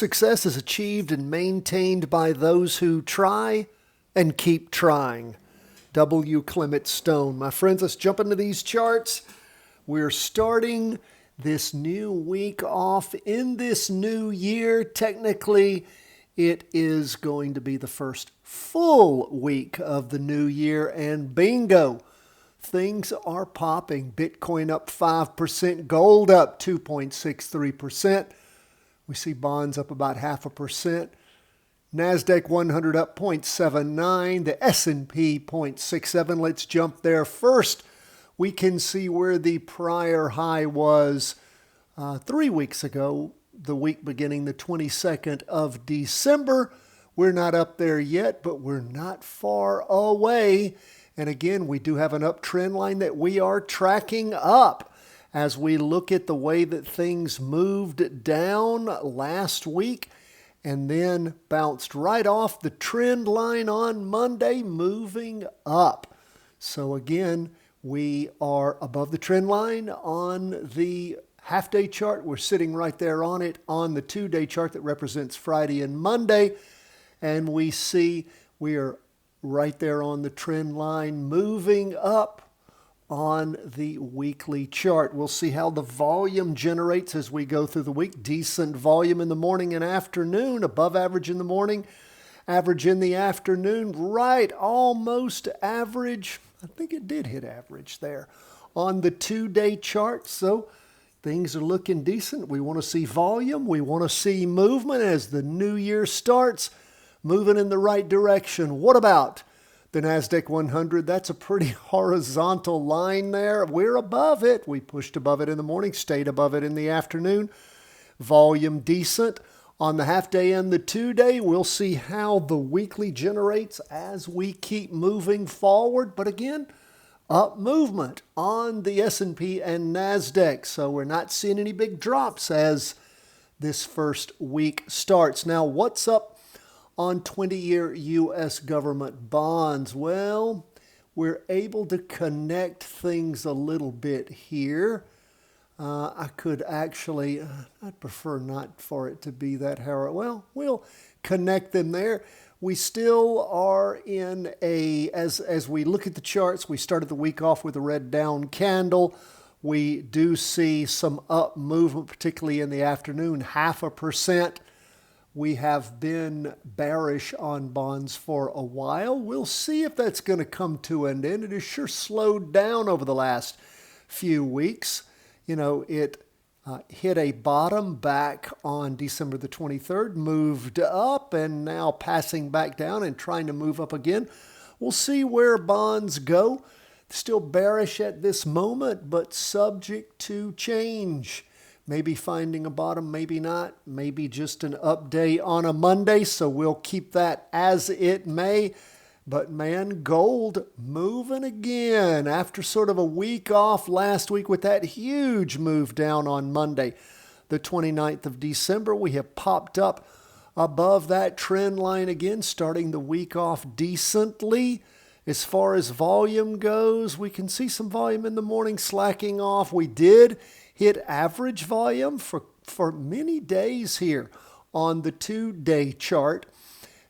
Success is achieved and maintained by those who try and keep trying. Clement Stone. My friends, let's jump into these charts. We're starting this new week off in this new year. Technically, it is going to be the first full week of the new year, and bingo, things are popping. Bitcoin up 5%, gold up 2.63%. We see bonds up about 0.5%. NASDAQ 100 up 0.79. The S&P 0.67. Let's jump there first. We can see where the prior high was 3 weeks ago, the week beginning the 22nd of December. We're not up there yet, but we're not far away. And again, we do have an uptrend line that we are tracking up. As we look at the way that things moved down last week and then bounced right off the trend line on Monday, moving up. So again, we are above the trend line on the half-day chart. We're sitting right there on it on the 2-day chart that represents Friday and Monday. And we see we are right there on the trend line moving up on the weekly chart. We'll see how the volume generates as we go through the week. Decent volume in the morning and afternoon, above average in the morning, average in the afternoon, right, almost average. I think it did hit average there on the 2-day chart. So things are looking decent. We want to see volume. We want to see movement as the new year starts, moving in the right direction. What about the NASDAQ 100? That's a pretty horizontal line there. We're above it. We pushed above it in the morning, stayed above it in the afternoon. Volume decent on the half-day and the 2-day. We'll see how the weekly generates as we keep moving forward. But again, up movement on the S&P and NASDAQ. So we're not seeing any big drops as this first week starts. Now, what's up on 20-year U.S. government bonds? Well, we're able to connect things a little bit here. I could actually, I'd prefer not for it to be that hard. Well, we'll connect them there. We still are in as we look at the charts, we started the week off with a red down candle. We do see some up movement, particularly in the afternoon, 0.5%. We have been bearish on bonds for a while. We'll see if that's going to come to an end. It has sure slowed down over the last few weeks. You know, it hit a bottom back on December the 23rd, moved up, and now passing back down and trying to move up again. We'll see where bonds go. Still bearish at this moment, but subject to change. Maybe finding a bottom, maybe not. Maybe just an update on a Monday, so we'll keep that as it may. But man, gold moving again after sort of a week off last week with that huge move down on Monday, the 29th of December. We have popped up above that trend line again, starting the week off decently. As far as volume goes, we can see some volume in the morning slacking off. We did hit average volume for many days here on the 2-day chart.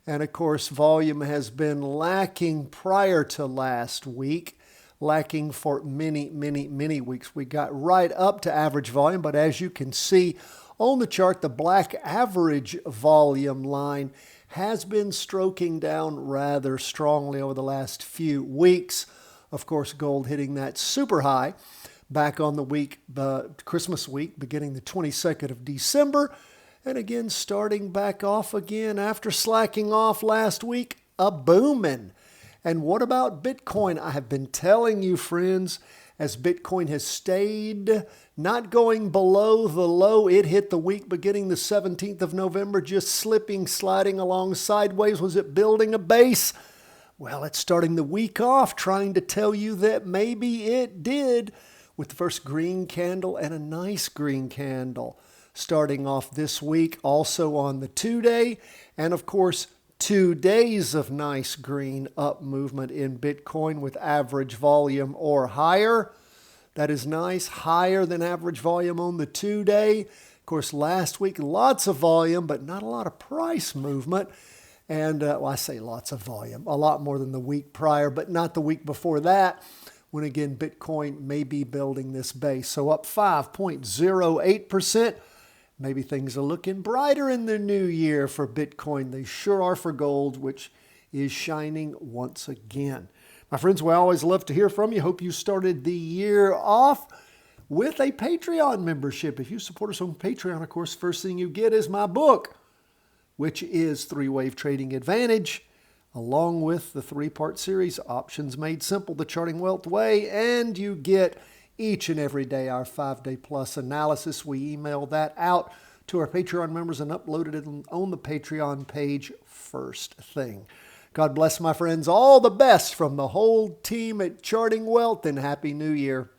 And of course, volume has been lacking prior to last week, lacking for many weeks. We got right up to average volume, but as you can see on the chart, the black average volume line has been stroking down rather strongly over the last few weeks. Of course, gold hitting that super high back on the week, Christmas week, beginning the 22nd of December. And again, starting back off again after slacking off last week, a booming. And what about Bitcoin? I have been telling you, friends, as Bitcoin has stayed not going below the low it hit the week beginning the 17th of November, just slipping, sliding along sideways. Was it building a base? Well, it's starting the week off trying to tell you that maybe it did, with the first green candle and a nice green candle starting off this week, also on the 2-day. And of course, 2 days of nice green up movement in Bitcoin with average volume or higher. That is nice, higher than average volume on the 2-day. Of course, last week, lots of volume, but not a lot of price movement. And well, I say lots of volume, a lot more than the week prior, but not the week before that, when again, Bitcoin may be building this base. So up 5.08%. Maybe things are looking brighter in the new year for Bitcoin. They sure are for gold, which is shining once again. My friends, we always love to hear from you. Hope you started the year off with a Patreon membership. If you support us on Patreon, of course, first thing you get is my book, which is Three-Wave Trading Advantage, along with the three-part series, Options Made Simple, The Charting Wealth Way, and you get each and every day our 5-day plus analysis. We email that out to our Patreon members and uploaded it on the Patreon page first thing. God bless, my friends. All the best from the whole team at Charting Wealth, and Happy New Year.